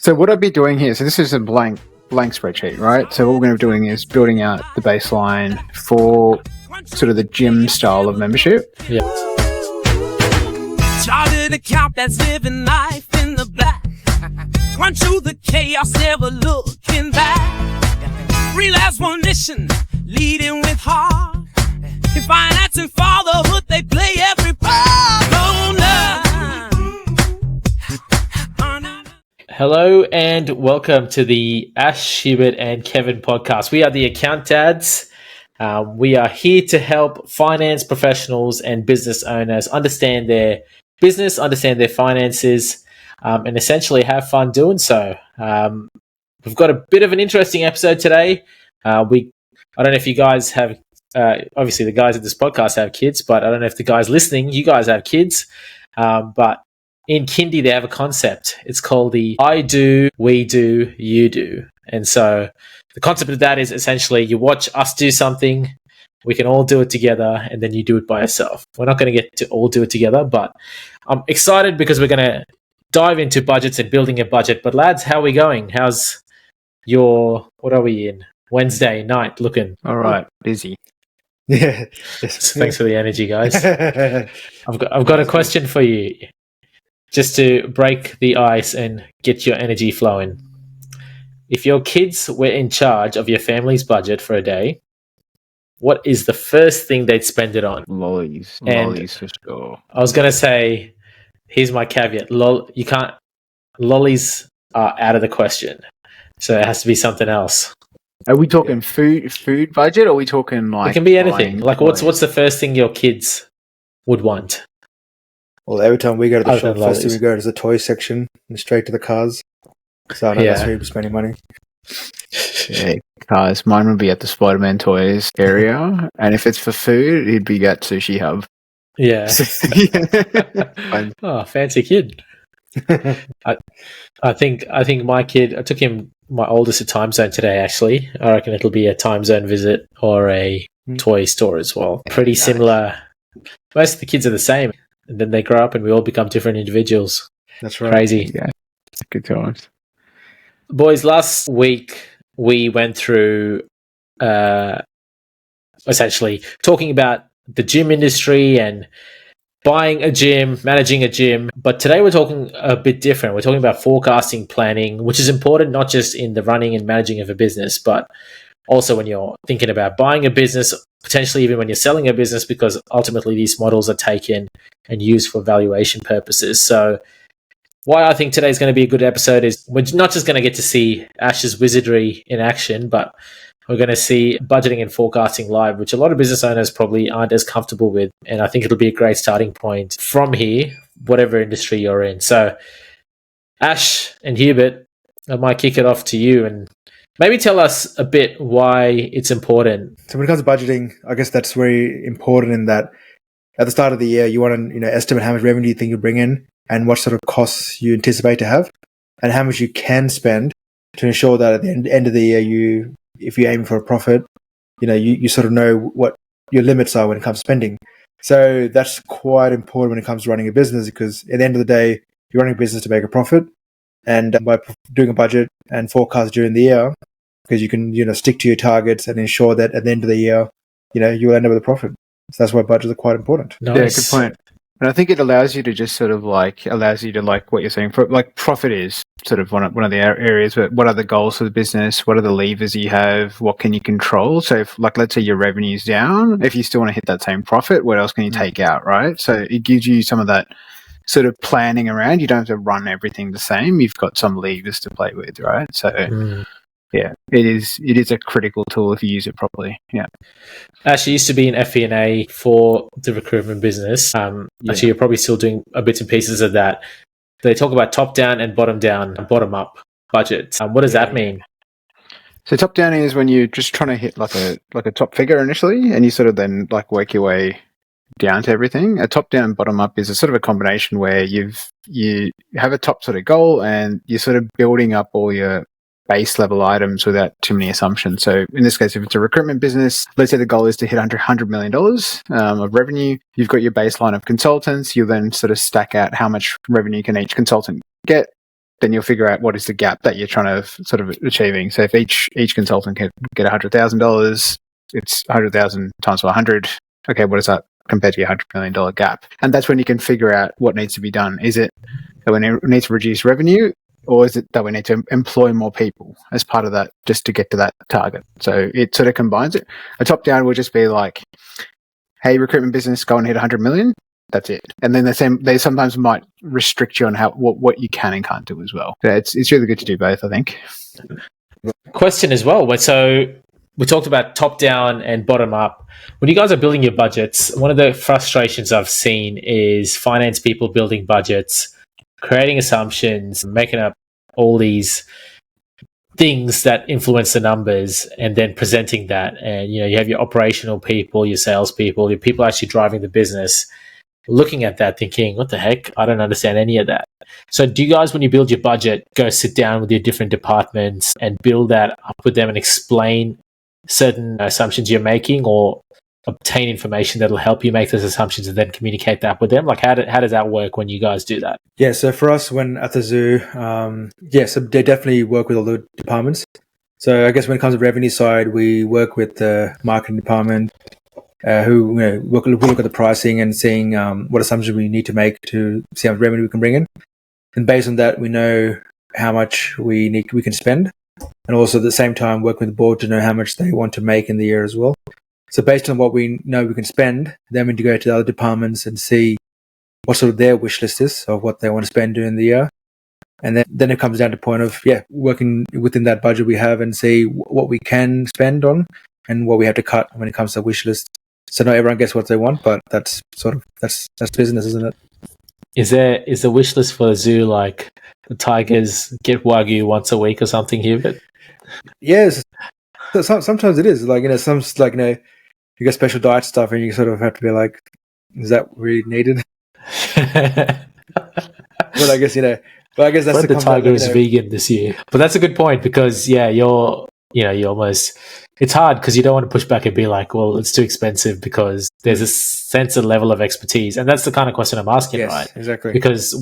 So what I'd be doing here, so this is a blank spreadsheet, right? So what we're going to be doing is building out the baseline for sort of the gym style of membership. Yeah. Chartered accountdads living life in the black. Run through the chaos, never looking back. Real as one mission, leading with heart. In finance and fatherhood, they play every part. Hello and welcome to the Ash, Hubert and Kevin podcast. We are the Accountdads. We are here to help finance professionals and business owners understand their business, understand their finances, and essentially have fun doing so. We've got a bit of an interesting episode today. I don't know if you guys have, obviously the guys at this podcast have kids, but I don't know if the guys listening, you guys have kids. But in kindy, they have a concept. It's called the I do, we do, you do. And so the concept of that is essentially you watch us do something, we can all do it together, and then you do it by yourself. We're not going to get to all do it together, but I'm excited because we're going to dive into budgets and building a budget. But lads, how are we going? How's your, what are we in? Wednesday night looking? All right, busy. Yeah. Thanks for the energy, guys. I've got a question for you, just to break the ice and get your energy flowing. If your kids were in charge of your family's budget for a day, what is the first thing they'd spend it on? Lollies for sure. I was going to say, here's my caveat. Lollies are out of the question. So it has to be something else. Are we talking food budget, or are we talking like... It can be anything. Like what's the first thing your kids would want? Well, every time we go to the Other shop, than first thing lollies. we go to the toy section and straight to the cars. So I know that's where you're spending money. Yeah, cars. Mine would be at the Spider-Man toys area, and if it's for food, it'd be at Sushi Hub. Yeah. Fine. Oh, fancy kid. I think my kid, I took my oldest to Time Zone today, actually. I reckon it'll be a Time Zone visit or a toy store as well. Pretty similar. Most of the kids are the same. And then they grow up and we all become different individuals. That's right. Crazy. Yeah, good times. Boys, last week we went through essentially talking about the gym industry and buying a gym, managing a gym. But today we're talking a bit different. We're talking about forecasting, planning, which is important not just in the running and managing of a business, but also when you're thinking about buying a business, potentially even when you're selling a business, because ultimately these models are taken and used for valuation purposes. So why I think today's going to be a good episode is we're not just going to get to see Ash's wizardry in action, but we're going to see budgeting and forecasting live, which a lot of business owners probably aren't as comfortable with. And I think it'll be a great starting point from here, whatever industry you're in. So Ash and Hubert, I might kick it off to you and maybe tell us a bit why it's important. So when it comes to budgeting, I guess that's very important in that at the start of the year, you want to estimate how much revenue you think you'll bring in and what sort of costs you anticipate to have and how much you can spend to ensure that at the end of the year, if you're aiming for a profit, you sort of know what your limits are when it comes to spending. So that's quite important when it comes to running a business, because at the end of the day, you're running a business to make a profit. And by doing a budget and forecast during the year, because you can, stick to your targets and ensure that at the end of the year, you'll end up with a profit. So that's why budgets are quite important. Nice. Yeah, good point. And I think it allows you to just sort of what you're saying, profit is sort of one of the areas, but what are the goals for the business? What are the levers you have? What can you control? So if, let's say your revenue's down, if you still want to hit that same profit, what else can you take out, right? So it gives you some of that sort of planning around. You don't have to run everything the same. You've got some levers to play with, right? So yeah, it is a critical tool if you use it properly. Yeah. Actually, used to be in FP&A for the recruitment business. Actually, you're probably still doing bits and pieces of that. They talk about top down and bottom up budgets. What does that mean? So top down is when you're just trying to hit like a top figure initially, and you sort of then work your way down to everything. A top down and bottom up is a sort of a combination where you have a top sort of goal and you're sort of building up all your base level items without too many assumptions. So in this case, if it's a recruitment business, let's say the goal is to hit $100 million of revenue. You've got your baseline of consultants. You then sort of stack out how much revenue can each consultant get. then you'll figure out what is the gap that you're trying to sort of achieving. So if each consultant can get $100,000, it's 100,000 times 100. Okay, what is that compared to your $100 million gap? And that's when you can figure out what needs to be done. Is it that we need to reduce revenue, or is it that we need to employ more people as part of that just to get to that target? So it sort of combines it. A top down will just be like, hey, recruitment business, go and hit 100 million. That's it. And then they sometimes might restrict you on what you can and can't do as well. So it's really good to do both, I think. Question as well. So we talked about top down and bottom up. When you guys are building your budgets, one of the frustrations I've seen is finance people building budgets, creating assumptions, making up all these things that influence the numbers, and then presenting that. And you have your operational people, your sales people, your people actually driving the business, looking at that thinking, what the heck? I don't understand any of that. So do you guys, when you build your budget, go sit down with your different departments and build that up with them and explain certain assumptions you're making, or obtain information that'll help you make those assumptions and then communicate that with them? Like how does that work when you guys do that? Yeah, so for us, when at the zoo, so they definitely work with all the departments. So I guess when it comes to revenue side, we work with the marketing department, who we'll look at the pricing and seeing what assumptions we need to make to see how much revenue we can bring in. And based on that, we know how much we can spend, and also at the same time work with the board to know how much they want to make in the year as well. So based on what we know we can spend, then we need to go to the other departments and see what sort of their wish list is of what they want to spend during the year. And then it comes down to the point of, working within that budget we have and see what we can spend on and what we have to cut when it comes to the wish list. So not everyone gets what they want, but that's business, isn't it? Is the wish list for the zoo like the tigers get Wagyu once a week or something, Hubert? Yes. Sometimes it is. Like, some, like, you get special diet stuff and you sort of have to be like, is that really needed? But I guess, that's the tiger is vegan this year. But that's a good point, because you're almost, it's hard because you don't want to push back and be like, well, it's too expensive, because there's a sense of level of expertise. And that's the kind of question I'm asking, yes, right? Exactly. Because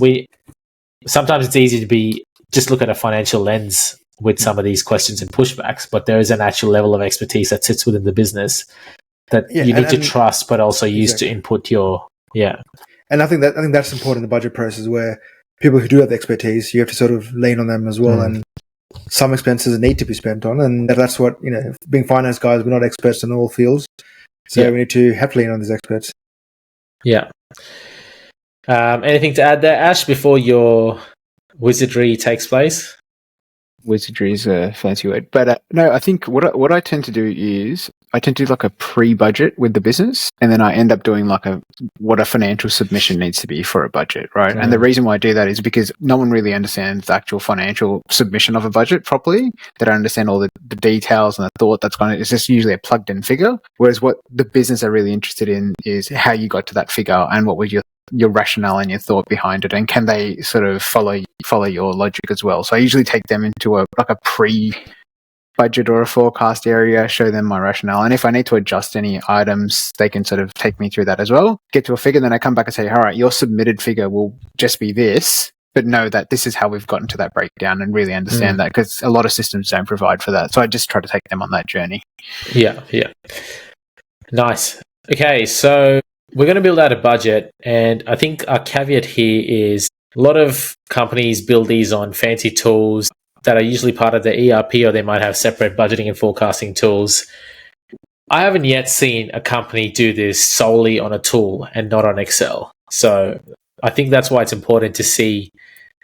sometimes it's easy to just look at a financial lens with some of these questions and pushbacks, but there is an actual level of expertise that sits within the business that you need to trust, but also use to input your, And I think that's important in the budget process, where people who do have the expertise, you have to sort of lean on them as well. And some expenses need to be spent on, and that's what, being finance guys, we're not experts in all fields, so we need to have to lean on these experts. Anything to add there, Ash, before your wizardry takes place? Wizardry is a fancy word, but no, I think what I tend to do is I tend to do like a pre-budget with the business, and then I end up doing like what a financial submission needs to be for a budget, right? And the reason why I do that is because no one really understands the actual financial submission of a budget properly. They don't understand all the details and the thought that's going to, it's just usually a plugged in figure. Whereas what the business are really interested in is how you got to that figure and what was your rationale and your thought behind it, and can they sort of follow your logic as well. So I usually take them into a pre-budget or a forecast area, show them my rationale, and if I need to adjust any items, they can sort of take me through that as well, get to a figure, then I come back and say, all right, your submitted figure will just be this, but know that this is how we've gotten to that breakdown, and really understand that, because a lot of systems don't provide for that. So I just try to take them on that journey. Nice. Okay, so we're going to build out a budget, and I think our caveat here is a lot of companies build these on fancy tools that are usually part of the ERP, or they might have separate budgeting and forecasting tools. I haven't yet seen a company do this solely on a tool and not on Excel. So I think that's why it's important to see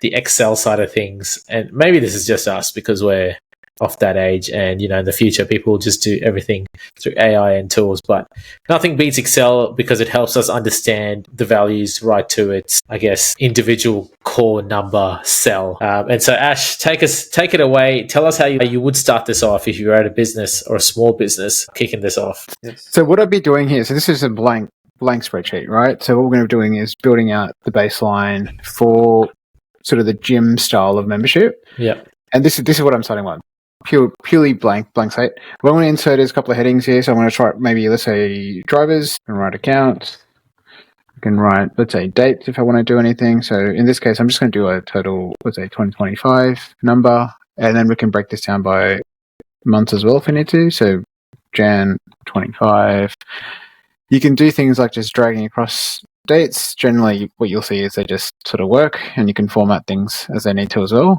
the Excel side of things. And maybe this is just us because we're off that age, and in the future people will just do everything through AI and tools, but nothing beats Excel because it helps us understand the values right to its, I guess, individual core number cell. And so Ash, take it away. Tell us how you would start this off if you were at a business or a small business kicking this off. Yes. So what I'd be doing here, so this is a blank spreadsheet, right? So what we're going to be doing is building out the baseline for sort of the gym style of membership. And this is what I'm starting with. Purely blank slate. What I'm going to insert is a couple of headings here. So I'm going to try, maybe let's say drivers, and write accounts. can write, let's say, dates if I want to do anything. So in this case, I'm just going to do a total, let's say, 2025 number, and then we can break this down by months as well if we need to. So Jan 25. You can do things like just dragging across dates. Generally, what you'll see is they just sort of work, and you can format things as they need to as well.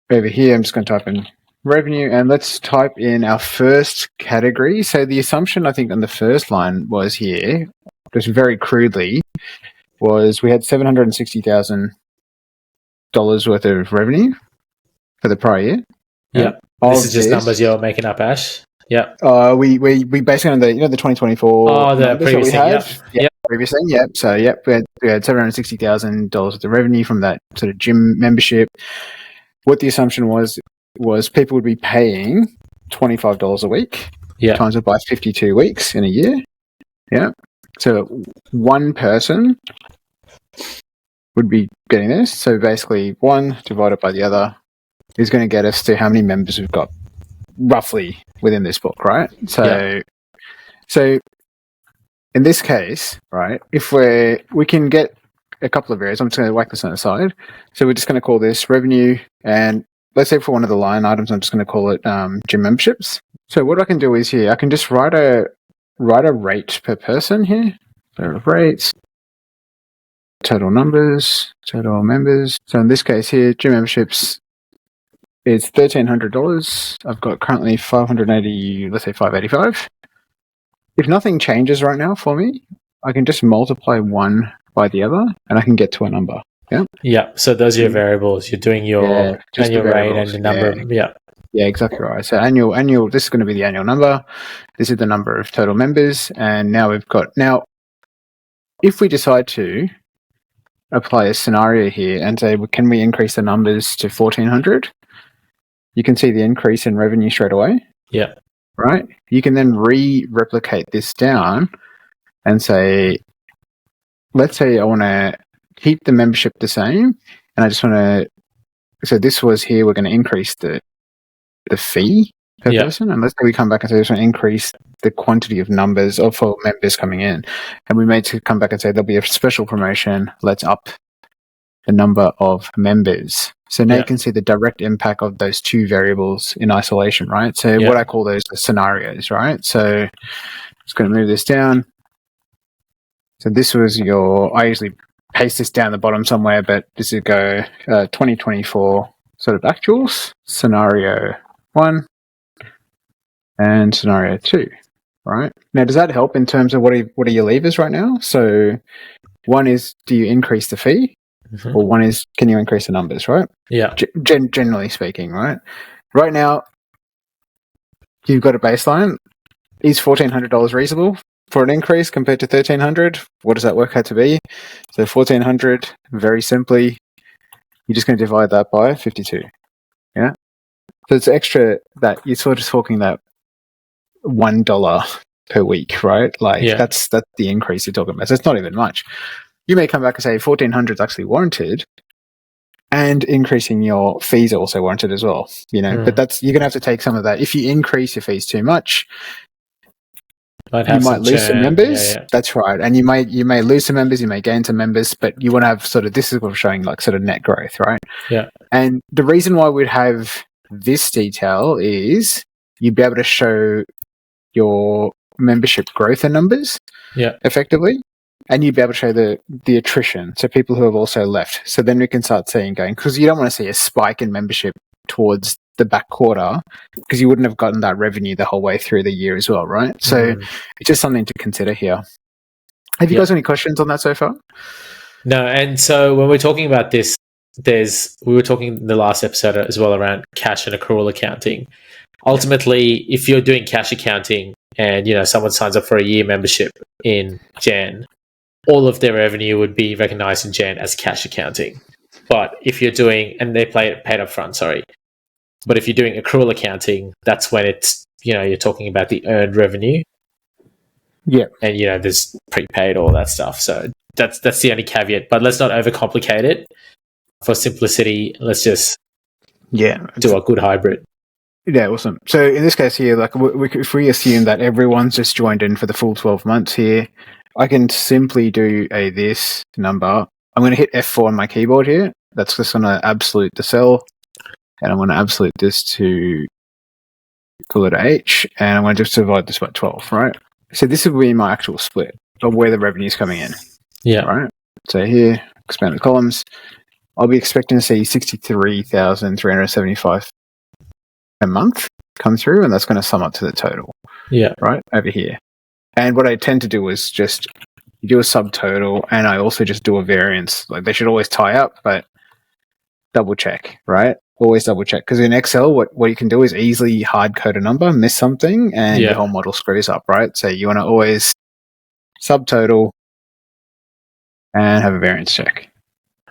Over here, I'm just going to type in revenue, and let's type in our first category. So the assumption, I think, on the first line was here, just very crudely, was we had $760,000 worth of revenue for the prior year. Yeah. This is just numbers you're making up, Ash. Yeah. We basically on the 2024 the previous thing, previously. Yep. So we had $760,000 worth of revenue from that sort of gym membership. What the assumption was people would be paying $25 a week. Yeah. Times it by 52 weeks in a year. Yeah. So one person would be getting this. So basically, one divided by the other is going to get us to how many members we've got roughly within this book, right? So in this case, right, if we can get a couple of areas, I'm just going to whack this on the side. So we're just going to call this revenue, and let's say for one of the line items, I'm just going to call it gym memberships. So what I can do is here, I can just write a rate per person here. So rates, total numbers, total members. So in this case here, gym memberships is $1,300. I've got currently 580, let's say 585. If nothing changes right now for me, I can just multiply one by the other and I can get to a number. Yeah. Yeah. So those are your variables. You're doing your annual rate and the number. Yeah. Yeah, exactly right. So annual, this is going to be the annual number. This is the number of total members. And now if we decide to apply a scenario here and say, well, can we increase the numbers to 1,400? You can see the increase in revenue straight away. Yeah. Right? You can then replicate this down and say, let's say I want to keep the membership the same, and I just want to, so this was here, we're going to increase the fee per person, and let's say we come back and say, I just want to increase the quantity of numbers or for members coming in, and we may come back and say, there'll be a special promotion, let's up the number of members. So now you can see the direct impact of those two variables in isolation, right? So what I call those are scenarios, right? So just going to move this down. So this was I usually paste this down the bottom somewhere, but this would go 2024 sort of actuals, scenario 1 and scenario 2, right? Now, does that help in terms of what are your levers right now? So one is, do you increase the fee? Mm-hmm. Or one is, can you increase the numbers, right? Yeah. Generally speaking, right? Right now, you've got a baseline. Is $1,400 reasonable for an increase compared to $1,300? What does that work out to be? So $1,400, very simply, you're just going to divide that by 52. Yeah. So it's extra that you're sort of talking that $1 per week, right? Like that's the increase you're talking about. So it's not even much. You may come back and say 1,400 is actually warranted, and increasing your fees are also warranted as well. But you're going to have to take some of that. If you increase your fees too much, you might lose some members. Yeah. That's right, and you may lose some members, you may gain some members, but you want to have sort of, this is what we're showing, like sort of net growth, right? Yeah. And the reason why we'd have this detail is you'd be able to show your membership growth in numbers, effectively. And you'd be able to show the attrition, so people who have also left. So then we can start seeing because you don't want to see a spike in membership towards the back quarter, because you wouldn't have gotten that revenue the whole way through the year as well, right? So it's just something to consider here. Have you guys any questions on that so far? No, and so when we're talking about this, we were talking in the last episode as well around cash and accrual accounting. Ultimately, if you're doing cash accounting and someone signs up for a year membership in Jan, all of their revenue would be recognized in Jan as cash accounting. But if you're doing, and they paid up front, sorry. But if you're doing accrual accounting, that's when it's, you're talking about the earned revenue. Yeah. And, there's prepaid, all that stuff. So that's the only caveat. But let's not overcomplicate it. For simplicity, let's just do a good hybrid. Yeah, awesome. So in this case here, like if we assume that everyone's just joined in for the full 12 months here, I can simply do this number. I'm going to hit F4 on my keyboard here. That's just going to absolute the cell. And I'm going to absolute this to call it H. And I'm going to just divide this by 12, right? So this will be my actual split of where the revenue is coming in. Yeah. Right. So here, expanded columns. I'll be expecting to see 63,375 a month come through, and that's going to sum up to the total. Yeah. Right over here. And what I tend to do is just do a subtotal, and I also just do a variance. Like they should always tie up, but double check, right? Always double check. Because in Excel, what you can do is easily hard code a number, miss something, and your whole model screws up, right? So you want to always subtotal and have a variance check.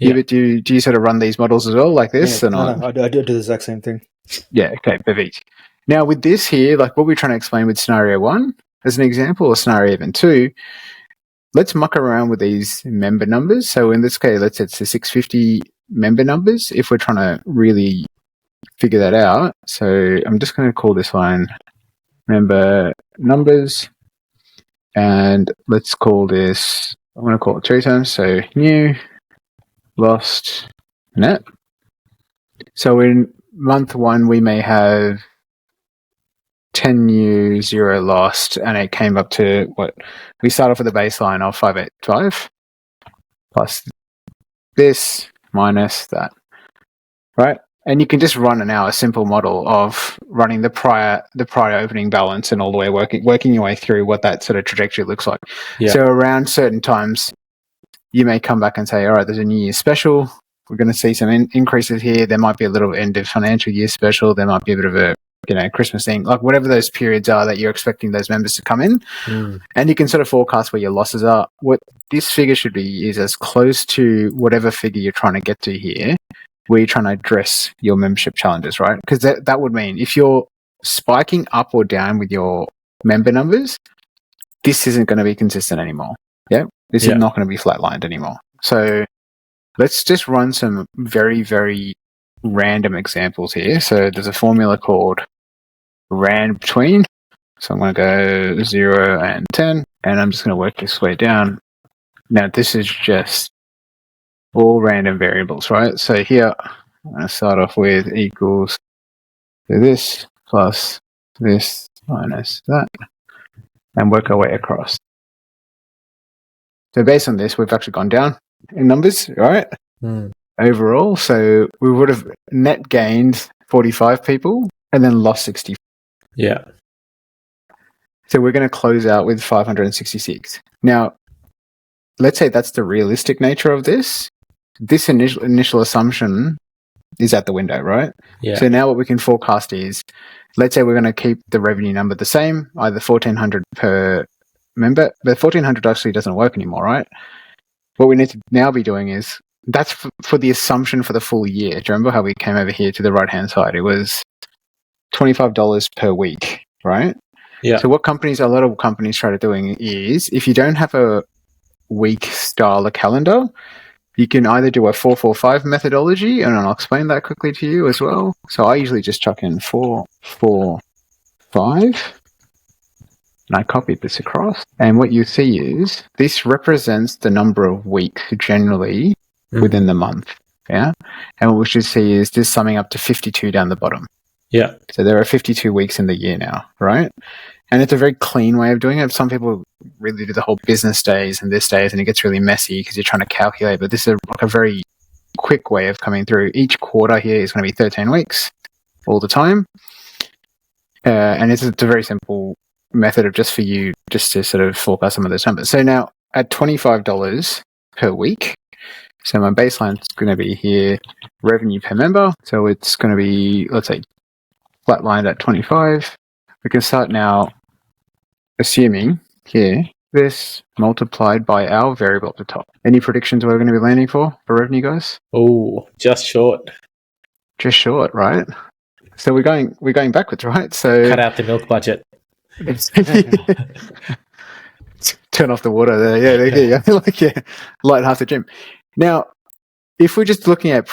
Yeah. Hubert, do you sort of run these models as well like this? Yeah, no, I do the exact same thing. Yeah, okay, perfect. Now with this here, like what we're trying to explain with scenario 1, as an example, or scenario even 2, let's muck around with these member numbers. So in this case, let's say it's the 650 member numbers if we're trying to really figure that out. So I'm just going to call this line member numbers, and let's call this, I'm going to call it 3 times. So new, lost, net. So in month 1, we may have 10 new, 0 lost, and it came up to what we start off with a baseline of 585 plus this minus that, right? And you can just run now a simple model of running the prior opening balance and all the way working your way through what that sort of trajectory looks like. Yeah. So around certain times, you may come back and say, all right, there's a New Year's special. We're going to see some increases here. There might be a little end of financial year special. There might be a bit of a Christmas thing, like whatever those periods are that you're expecting those members to come in. And you can sort of forecast where your losses are. What this figure should be is as close to whatever figure you're trying to get to here, where you're trying to address your membership challenges, right? Because that would mean if you're spiking up or down with your member numbers, this isn't going to be consistent anymore. Yeah. This is not going to be flatlined anymore. So let's just run some very, very random examples here. So there's a formula called rand between. So I'm going to go 0 and 10, and I'm just going to work this way down. Now this is just all random variables, right? So here I'm going to start off with equals to this plus this minus that, and work our way across. So based on this, we've actually gone down in numbers, right? Overall. So we would have net gained 45 people and then lost 60. Yeah. So we're going to close out with 566. Now, let's say that's the realistic nature of this. This initial assumption is at the window, right? Yeah. So now what we can forecast is, let's say we're going to keep the revenue number the same, either 1,400 per member, but 1,400 actually doesn't work anymore, right? What we need to now be doing is, that's for the assumption for the full year. Do you remember how we came over here to the right-hand side? It was $25 per week, right? Yeah. So what a lot of companies try to doing is, if you don't have a week style of calendar, you can either do a 4-4-5 methodology, and I'll explain that quickly to you as well. So I usually just chuck in 4-4-5, and I copied this across. And what you see is, this represents the number of weeks generally within the month. Yeah. And what we should see is this summing up to 52 down the bottom. Yeah. So there are 52 weeks in the year now, right? And it's a very clean way of doing it. Some people really do the whole business days and this days, and it gets really messy because you're trying to calculate. But this is like a very quick way of coming through. Each quarter here is going to be 13 weeks all the time. And it's a very simple method of just for you just to sort of forecast some of those numbers. So now at $25 per week, so my baseline is going to be here, revenue per member. So it's going to be, let's say, flatlined at 25. We can start now assuming here this multiplied by our variable at the top. Any predictions what we're going to be landing for revenue, guys? Oh, just short. Just short, right? So we're going backwards, right? So cut out the milk budget. Turn off the water there. Yeah, there you go. Light half the gym. Now, if we're just looking at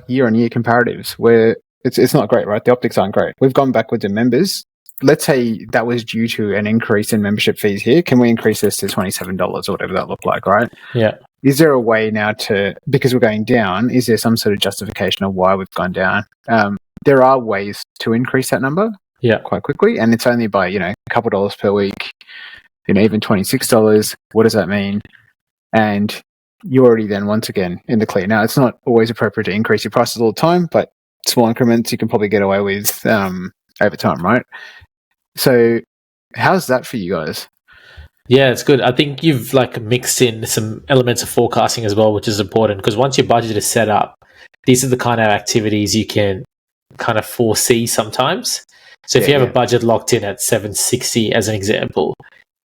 year-on-year comparatives, where it's not great, right? The optics aren't great. We've gone backwards in members. let's say that was due to an increase in membership fees here. Can we increase this to $27 or whatever that looked like, right? Yeah. Is there a way now because we're going down, is there some sort of justification of why we've gone down? There are ways to increase that number quite quickly, and it's only by, a couple dollars per week, even $26. What does that mean? And you're already then, once again, in the clear. Now, it's not always appropriate to increase your prices all the time, but small increments you can probably get away with over time, right? So how's that for you guys? Yeah, it's good. I think you've mixed in some elements of forecasting as well, which is important, because once your budget is set up, these are the kind of activities you can kind of foresee sometimes. So if you have a budget locked in at $760 as an example,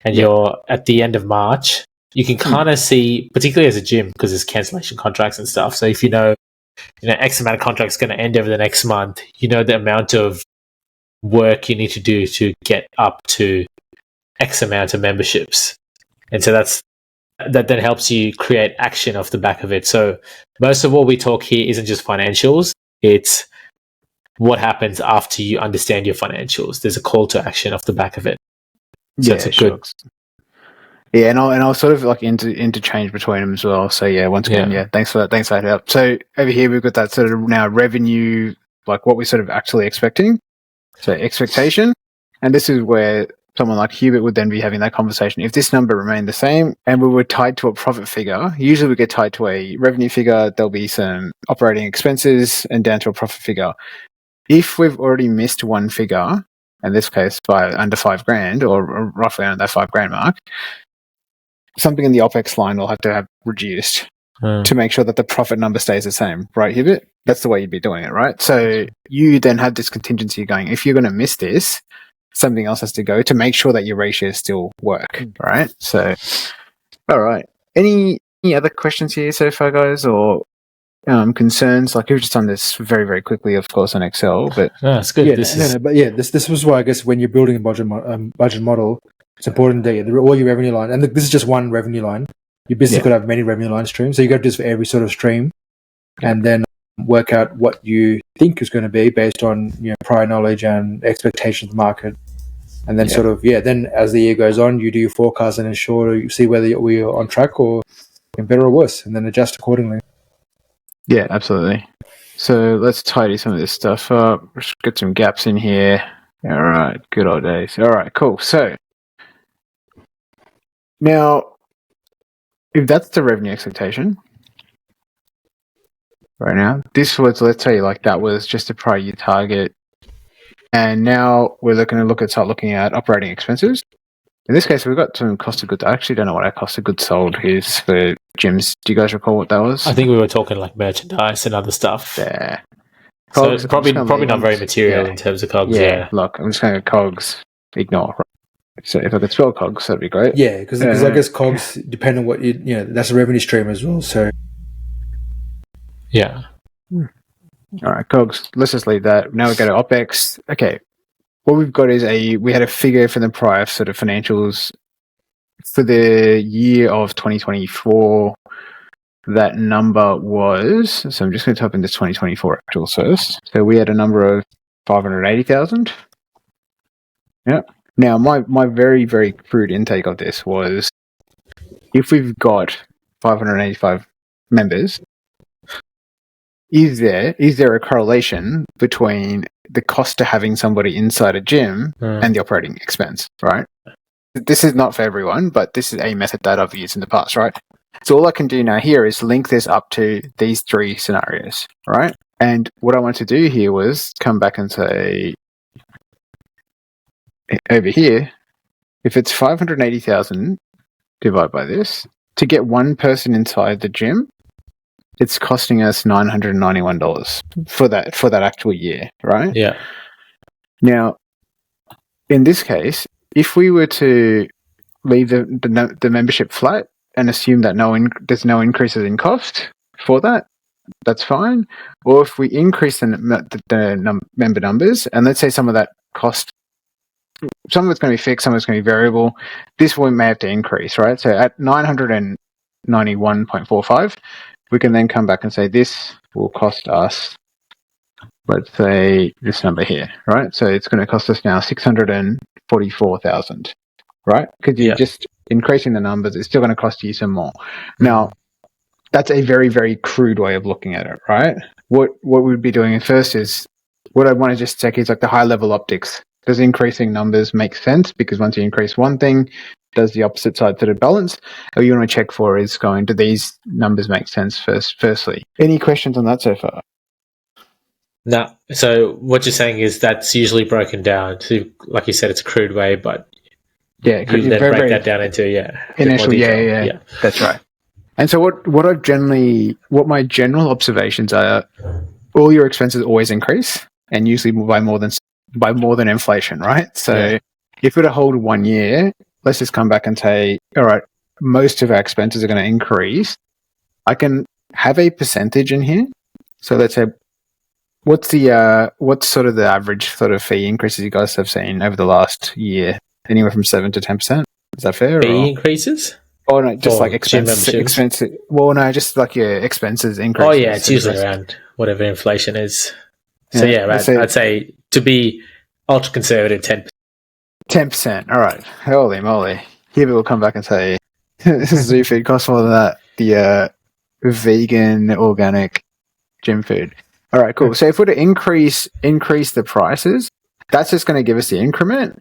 and you're at the end of March, you can kind of see, particularly as a gym, because there's cancellation contracts and stuff. So if X amount of contracts going to end over the next month, the amount of work you need to do to get up to X amount of memberships. And so that then helps you create action off the back of it. So most of what we talk here isn't just financials. It's what happens after you understand your financials. There's a call to action off the back of it. So it's good. Yeah, and I'll sort of interchange between them as well. So once again, thanks for that. Thanks for that help. So over here we've got that sort of now revenue, like what we're sort of actually expecting. So expectation, and this is where someone like Hubert would then be having that conversation. If this number remained the same and we were tied to a profit figure, usually we get tied to a revenue figure, there'll be some operating expenses and down to a profit figure. If we've already missed one figure, in this case by under $5,000 or roughly around that $5,000 mark, something in the OPEX line will have to have reduced to make sure that the profit number stays the same, right, Hubert? That's the way you'd be doing it, right? So you then have this contingency going. If you're going to miss this, something else has to go to make sure that your ratios still work, right? So, all right. Any other questions here so far, guys, or concerns? Like, we've just done this very, very quickly, of course, on Excel, but it's good. This was why I guess when you're building a budget model, it's important that all your revenue line, and this is just one revenue line. Your business could have many revenue line streams, so you got to do this for every sort of stream, and then work out what you think is going to be based on prior knowledge and expectations of the market, and then then as the year goes on, you do your forecast and ensure you see whether we are on track or better or worse, and then adjust accordingly. Yeah, absolutely. So let's tidy some of this stuff up. Let's get some gaps in here. All right, good old days. All right, cool. So now, if that's the revenue expectation right now, this was, let's say, that was just a prior year target, and now we're start looking at operating expenses. In this case, we've got some cost of goods. I actually don't know what our cost of goods sold is for gyms. Do you guys recall what that was? I think we were talking merchandise and other stuff. Yeah. So it's probably not very material in terms of COGS. Yeah. Look, I'm just going to COGS, ignore. So if I could spell COGS, that'd be great. Yeah, because I guess COGS depend on what that's a revenue stream as well. So yeah. All right, COGS. Let's just leave that. Now we go to OPEX. Okay. What we've got is we had a figure for the prior sort of financials for the year of 2024. That number was, so I'm just going to type in this 2024 actuals first. So we had a number of 580,000. Yeah. Now my very, very crude intake of this was, if we've got 585 members, is there a correlation between the cost to having somebody inside a gym and the operating expense, right? This is not for everyone, but this is a method that I've used in the past, right? So all I can do now here is link this up to these three scenarios, right? And what I want to do here was come back and say, over here, if it's 580,000 divided by this, to get one person inside the gym, it's costing us $991 for that actual year, right? Yeah. Now, in this case, if we were to leave the membership flat and assume that there's no increases in cost for that, that's fine. Or if we increase the member numbers, and let's say some of that cost, some of it's going to be fixed, some of it's going to be variable, this one may have to increase, right? So at 991.45, we can then come back and say this will cost us let's say this number here, right? So it's going to cost us now 644,000, right? Because you're just increasing the numbers, it's still going to cost you some more. Now, that's a very, very crude way of looking at it, right? What we'd be doing first is, what I want to just check is like the high level optics. Does increasing numbers make sense? Because once you increase one thing, does the opposite side sort of balance? What you want to check for is do these numbers make sense firstly? Any questions on that so far? No. So what you're saying is that's usually broken down to, like you said, it's a crude way, but you then break that down into initial, yeah, that's right. And so what my general observations are, all your expenses always increase, and usually by more than inflation, right? So if we were to hold 1 year, let's just come back and say, all right, most of our expenses are going to increase. I can have a percentage in here. So let's say, what's sort of the average sort of fee increases you guys have seen over the last year? Anywhere from 7 to 10%. Is that fair? Fee increases? Oh no, just like expenses. Well, no, just like your expenses increase. Oh yeah, it's usually around whatever inflation is. So I'd say to be ultra conservative, 10%. 10%. All right. Holy moly! Hubert will come back and say zoo food costs more than that. The vegan organic gym food. All right, cool. So if we're to increase the prices, that's just going to give us the increment.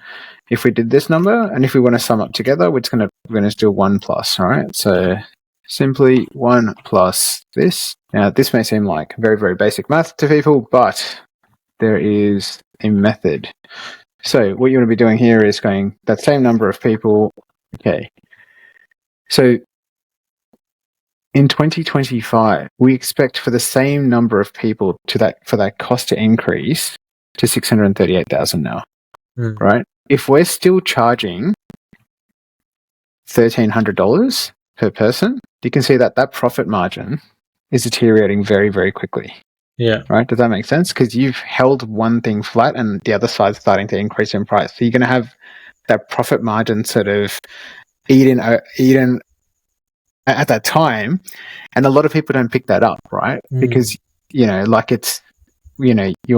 If we did this number, and if we want to sum up together, we're going to do 1 plus. All right. So simply 1 plus this. Now, this may seem like very, very basic math to people, but there is a method. So what you want to be doing here is going that same number of people. Okay. So in 2025, we expect for the same number of people for that cost to increase to 638,000 now, right? If we're still charging $1,300 per person, you can see that profit margin is deteriorating very, very quickly. Yeah. Right? Does that make sense? Because you've held one thing flat and the other side's starting to increase in price. So you're going to have that profit margin sort of eaten at that time. And a lot of people don't pick that up, right? Because, you're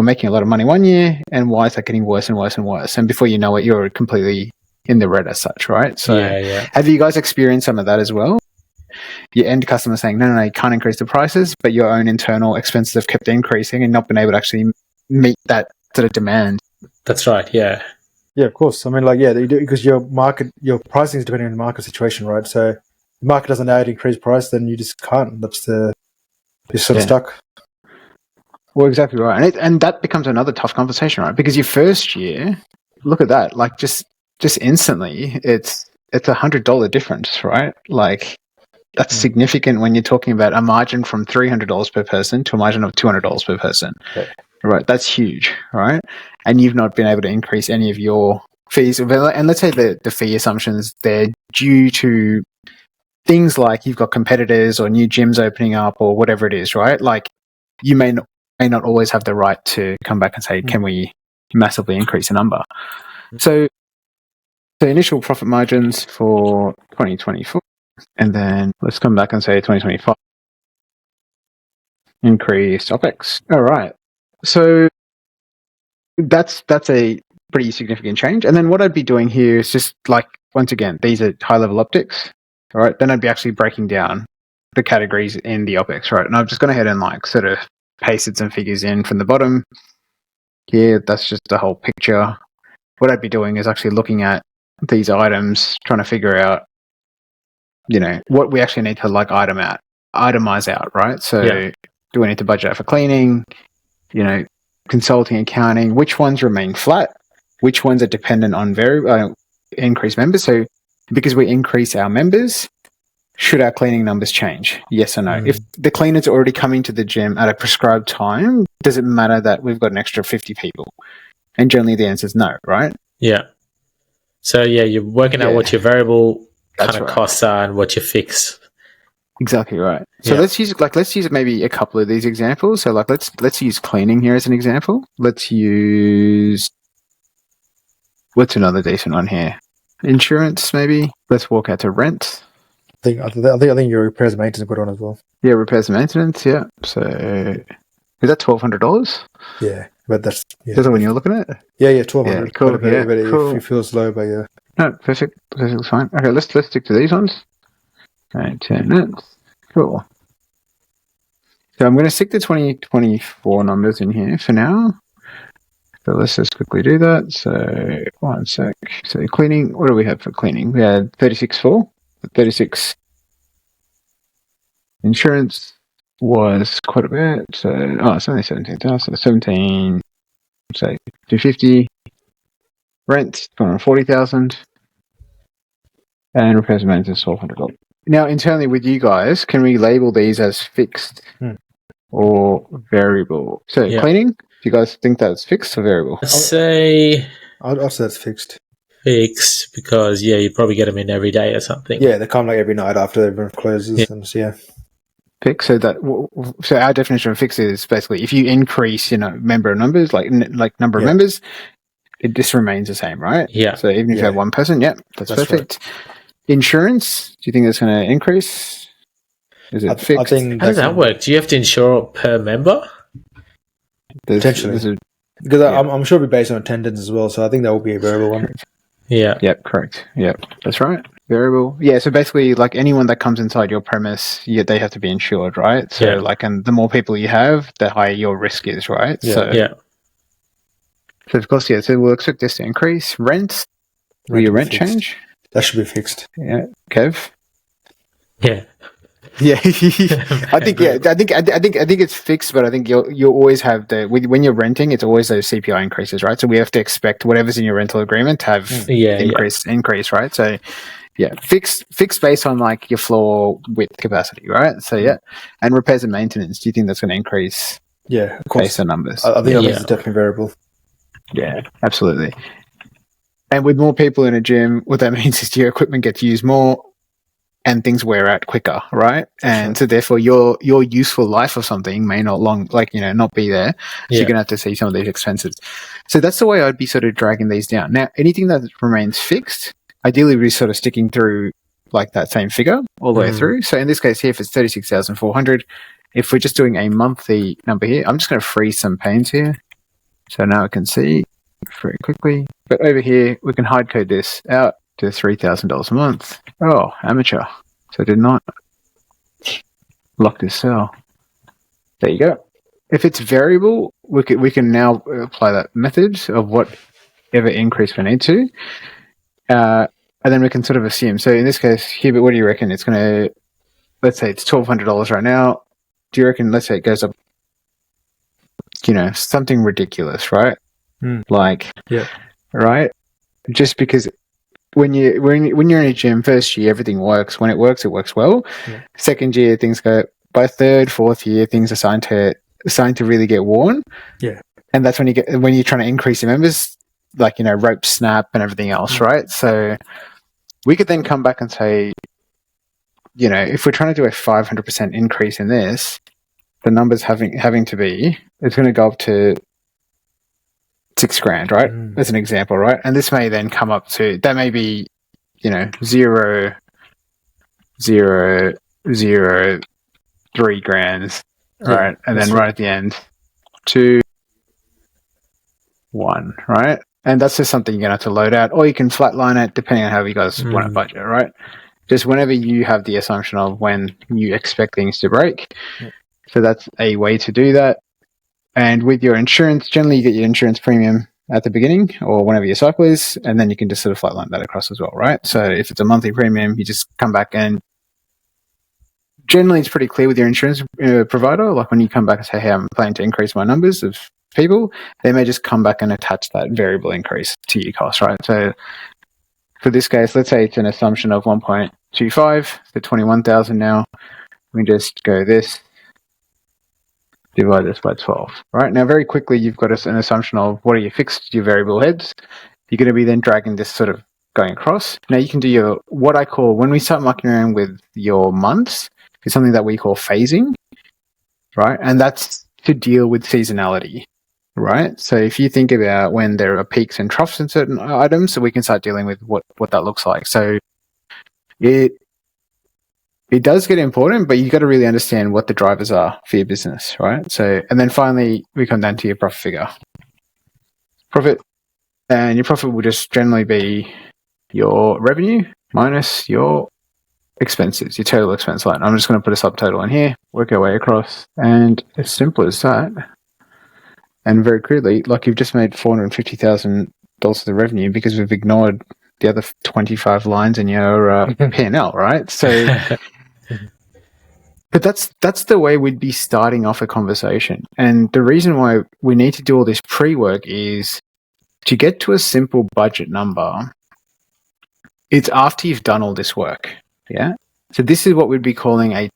making a lot of money 1 year, and why is that getting worse and worse and worse? And before you know it, you're completely in the red as such, right? So have you guys experienced some of that as well? Your end customer saying, no, you can't increase the prices, but your own internal expenses have kept increasing and not been able to actually meet that sort of demand. That's right, yeah. Yeah, of course. I mean, you do, because your pricing is depending on the market situation, right? So if the market doesn't know how to increase price, then you just can't. You're sort of stuck. Well, exactly right. And that becomes another tough conversation, right? Because your first year, look at that, like just instantly, it's $100 difference, right? Like, that's significant when you're talking about a margin from $300 per person to a margin of $200 per person. Okay. Right, that's huge, right? And you've not been able to increase any of your fees. And let's say the fee assumptions, they're due to things like you've got competitors or new gyms opening up or whatever it is, right? Like, you may not always have the right to come back and say, can we massively increase a number? So the initial profit margins for 2024. And then let's come back and say 2025. Increased OPEX. All right. So that's a pretty significant change. And then what I'd be doing here is just like, once again, these are high-level optics. All right. Then I'd be actually breaking down the categories in the OPEX, right? And I've just gone ahead and like sort of pasted some figures in from the bottom here. That's just the whole picture. What I'd be doing is actually looking at these items, trying to figure out, what we actually need to like itemize out, right? So do we need to budget out for cleaning, consulting, accounting, which ones remain flat, which ones are dependent on increased members? So because we increase our members, should our cleaning numbers change? Yes or no? If the cleaners are already coming to the gym at a prescribed time, does it matter that we've got an extra 50 people? And generally the answer is no, right? Yeah. So you're working out what your variable kind of costs are and what you fix. Exactly right. So let's use maybe a couple of these examples. So let's use cleaning here as an example. Let's use, what's another decent one here? Insurance maybe. Let's walk out to rent. I think your repairs and maintenance are good on as well. Yeah, repairs and maintenance. Yeah. So Is that $1,200? Yeah, but that's Is that when you're looking at it? Yeah, 1,200. Yeah, cool. But Cool. it feels low, but yeah. No, perfect. Perfectly fine. Okay, let's stick to these ones. Okay, 10 minutes. Cool. So I'm going to stick the 2024 numbers in here for now. So let's just quickly do that. So 1 sec. So cleaning, what do we have for cleaning? We had 36.4, 36. Insurance was quite a bit. So it's only 17,000. So 17. Say 250. Rent 240,000. And repairs and maintenance $1,200. Now internally with you guys, can we label these as fixed or variable? So cleaning, do you guys think that's fixed or variable? I'd say I'll say it's fixed. Fixed because you probably get them in every day or something. Yeah, they come like every night after everyone closes. Yeah. And so, Fixed. So our definition of fixed is basically if you increase, member numbers, like number of members, it just remains the same, right? Yeah. So even if you have one person, that's perfect. Right. Insurance, do you think that's going to increase? Is it fixed? How does that work? Do you have to insure per member? Potentially. Because I'm sure it'll be based on attendance as well, so I think that will be a variable one. Yeah. Yep, correct. Yep, that's right. Variable. Yeah, so basically, like anyone that comes inside your premise, they have to be insured, right? So, and the more people you have, the higher your risk is, right? Yeah. So, of course, so we'll expect this to increase. Rent. Will your rent change? That should be fixed. Yeah. Kev? Yeah. Yeah, I think it's fixed, but I think you'll always have when you're renting, it's always those CPI increases, right? So we have to expect whatever's in your rental agreement to have increase, right? So fixed based on like your floor width capacity, right? So and repairs and maintenance. Do you think that's going to increase? Yeah, of course. Based on numbers. I think it's definitely variable. Yeah, absolutely. And with more people in a gym, what that means is your equipment gets used more. And things wear out quicker, right? And so therefore your useful life of something may not not be there. So you're going to have to see some of these expenses. So that's the way I'd be sort of dragging these down. Now, anything that remains fixed, ideally we're sort of sticking through like that same figure all the way through. So in this case here, if it's 36,400, if we're just doing a monthly number here, I'm just going to freeze some panes here. So now I can see very quickly. But over here, we can hard code this out to $3,000 a month. Oh, amateur. So I did not lock this cell. There you go. If it's variable, we can now apply that method of whatever increase we need to. And then we can sort of assume. So in this case, Hubert, what do you reckon? It's going to, let's say it's $1,200 right now. Do you reckon, let's say it goes up, something ridiculous, right? Right? Just because when you're in a gym, first year everything works. When it works well. Yeah. Second year things go. By third, fourth year things are starting to really get worn. Yeah, and that's when you're trying to increase your members, rope snap and everything else, right? So we could then come back and say, if we're trying to do a 500% increase in this, the numbers having to be, it's going to go up to $6,000, right? As an example, right? And this may then come up to, that may be, 0, 0, 0, 3 grand, right? And then right at the end, 2, 1, right? And that's just something you're going to have to load out, or you can flatline it depending on how you guys want to budget, right? Just whenever you have the assumption of when you expect things to break. So that's a way to do that. And with your insurance, generally you get your insurance premium at the beginning or whenever your cycle is, and then you can just sort of flatline that across as well, right? So if it's a monthly premium, you just come back and generally it's pretty clear with your insurance provider. Like when you come back and say, hey, I'm planning to increase my numbers of people, they may just come back and attach that variable increase to your cost, right? So for this case, let's say it's an assumption of 1.25 to 21,000 now. We can just go this, divide this by 12, right? Now, very quickly, you've got an assumption of what are your fixed, your variable heads. You're going to be then dragging this sort of going across. Now, you can do what I call, when we start mucking around with your months, it's something that we call phasing, right? And that's to deal with seasonality, right? So if you think about when there are peaks and troughs in certain items, so we can start dealing with what that looks like. So it does get important, but you've got to really understand what the drivers are for your business, right? So, and then finally, we come down to your profit figure. And your profit will just generally be your revenue minus your expenses, your total expense line. I'm just going to put a subtotal in here, work our way across, and as simple as that. And very crudely, like you've just made $450,000 of the revenue because we've ignored the other 25 lines in your P&L, right? So, but that's the way we'd be starting off a conversation. And the reason why we need to do all this pre-work is to get to a simple budget number. It's after you've done all this work, yeah? So this is what we'd be calling a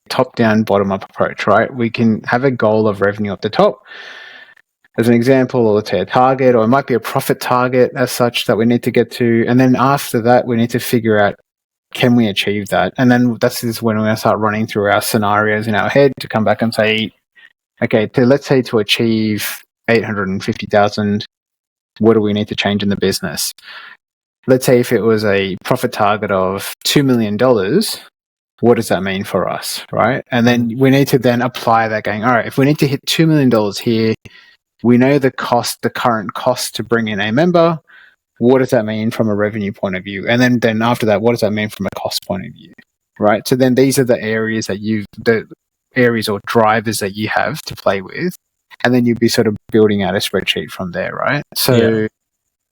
top-down, bottom-up approach, right? We can have a goal of revenue at the top as an example, or let's say a target, or it might be a profit target as such that we need to get to. And then after that, we need to figure out, can we achieve that? And then this is when we're going to start running through our scenarios in our head to come back and say, okay, let's say to achieve 850,000, what do we need to change in the business? Let's say if it was a profit target of $2 million, what does that mean for us, right? And then we need to then apply that going, all right, if we need to hit $2 million here, we know the current cost to bring in a member. What does that mean from a revenue point of view? And then after that, what does that mean from a cost point of view, right? So then these are the areas the areas or drivers that you have to play with. And then you'd be sort of building out a spreadsheet from there, right? So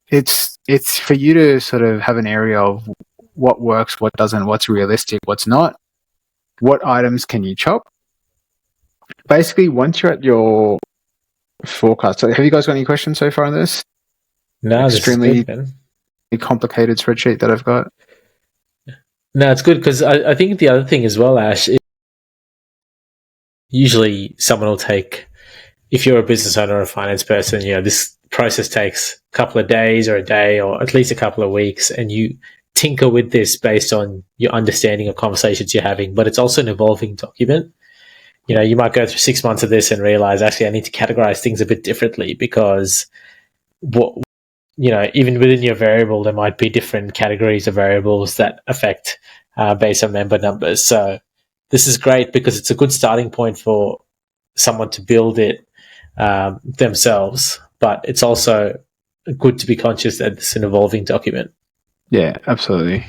it's for you to sort of have an area of what works, what doesn't, what's realistic, what's not, what items can you chop. Basically, once you're at your forecast, so have you guys got any questions so far on this? No, extremely good, complicated spreadsheet that I've got. No, it's good because I think the other thing as well, Ash, is usually someone will take, if you're a business owner or a finance person, this process takes a couple of days or a day or at least a couple of weeks, and you tinker with this based on your understanding of conversations you're having, but it's also an evolving document. You might go through 6 months of this and realize, actually, I need to categorize things a bit differently because even within your variable, there might be different categories of variables that affect based on member numbers. So this is great because it's a good starting point for someone to build it themselves, but it's also good to be conscious that it's an evolving document. Yeah, absolutely.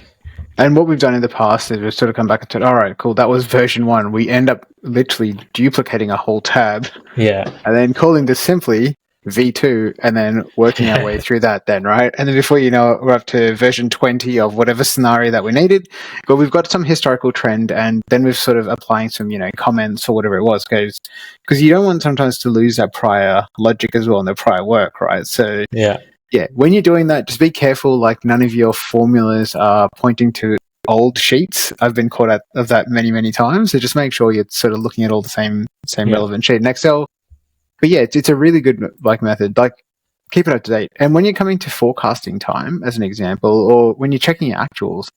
And what we've done in the past is we've sort of come back and said, all right, cool, that was version 1. We end up literally duplicating a whole tab. Yeah. And then calling this simply V2 and then working our way through that then, right? And then before you know it, we're up to version 20 of whatever scenario that we needed. But we've got some historical trend, and then we've sort of applying some, comments or whatever it was, because you don't want sometimes to lose that prior logic as well and the prior work, right? So yeah, when you're doing that, just be careful, like none of your formulas are pointing to old sheets. I've been caught out of that many, many times. So just make sure you're sort of looking at all the same relevant sheet in Excel. But yeah, it's a really good method. Keep it up to date. And when you're coming to forecasting time, as an example, or when you're checking your actuals,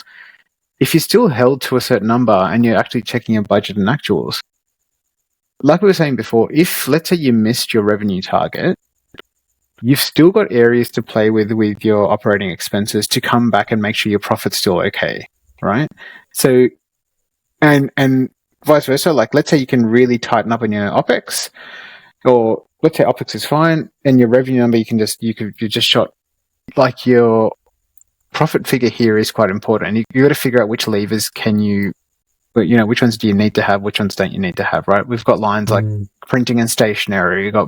if you're still held to a certain number and you're actually checking your budget and actuals, like we were saying before, if let's say you missed your revenue target, you've still got areas to play with your operating expenses to come back and make sure your profit's still okay, right? So, and vice versa, let's say you can really tighten up on your OPEX, or let's say OPEX is fine, and your revenue number, you just shot, your profit figure here is quite important. And you got to figure out which levers which ones do you need to have, which ones don't you need to have, right? We've got lines like printing and stationery, we've got,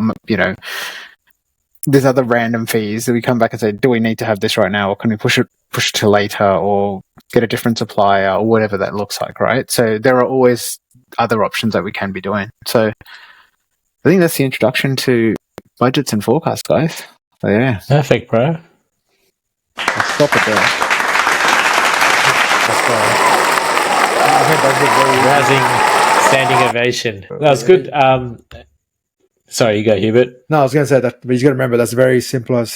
there's other random fees that we come back and say, do we need to have this right now, or can we push it to later, or get a different supplier, or whatever that looks like, right? So there are always other options that we can be doing. So I think that's the introduction to budgets and forecasts, guys. So yeah. Perfect, bro. Let's stop it there. Rousing standing ovation. That was good. Sorry, you go, Hubert. No, I was going to say that, but you got to remember that's a very simplified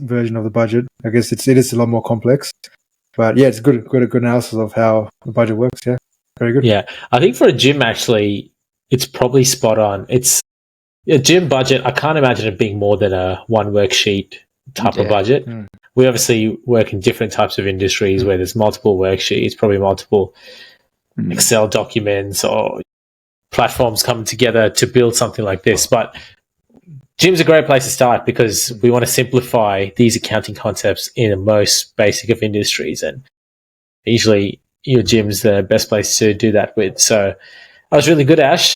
version of the budget. I guess it is a lot more complex, but yeah, it's good analysis of how the budget works. Yeah, very good. Yeah, I think for a gym, actually, it's probably spot on. It's a gym budget. I can't imagine it being more than a one worksheet type of budget. We obviously work in different types of industries where there's multiple worksheets, probably multiple Excel documents or platforms coming together to build something like this. But Gym's a great place to start because we want to simplify these accounting concepts in the most basic of industries. And usually your gym's the best place to do that with. So that was really good, Ash.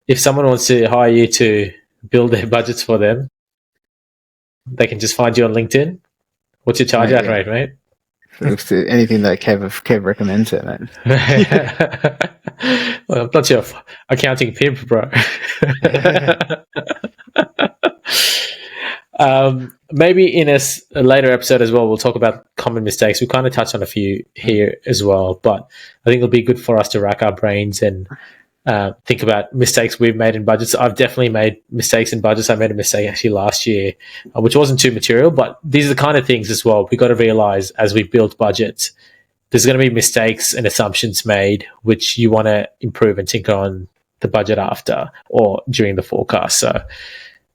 If someone wants to hire you to build their budgets for them, they can just find you on LinkedIn. What's your charge out rate, mate? Anything that Kev recommends it, mate. Well, I'm not your accounting pimp, bro. Maybe in a later episode as well, we'll talk about common mistakes. We kind of touched on a few here as well, but I think it'll be good for us to rack our brains and think about mistakes we've made in budgets. I've definitely made mistakes in budgets. I made a mistake actually last year, which wasn't too material, but these are the kind of things as well we got to realize as we build budgets. There's going to be mistakes and assumptions made, which you want to improve and tinker on the budget after or during the forecast. So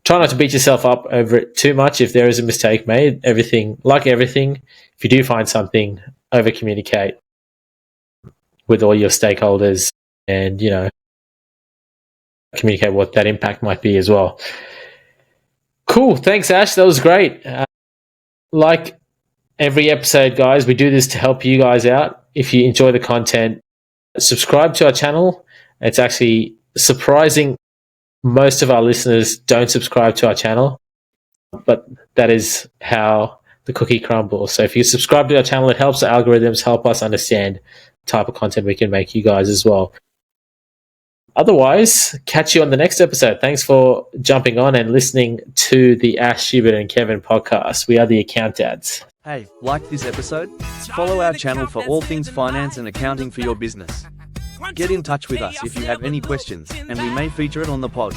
try not to beat yourself up over it too much. If there is a mistake made, if you do find something, over communicate with all your stakeholders and, communicate what that impact might be as well. Cool. Thanks, Ash. That was great. Like every episode, guys, we do this to help you guys out. If you enjoy the content, subscribe to our channel. It's actually surprising most of our listeners don't subscribe to our channel, but that is how the cookie crumbles. So if you subscribe to our channel, it helps the algorithms help us understand the type of content we can make you guys as well. Otherwise, catch you on the next episode. Thanks for jumping on and listening to the Ash, Hubert and Kevin podcast. We are the Accountdads. Hey, like this episode? Follow our channel for all things finance and accounting for your business. Get in touch with us if you have any questions, and we may feature it on the pod.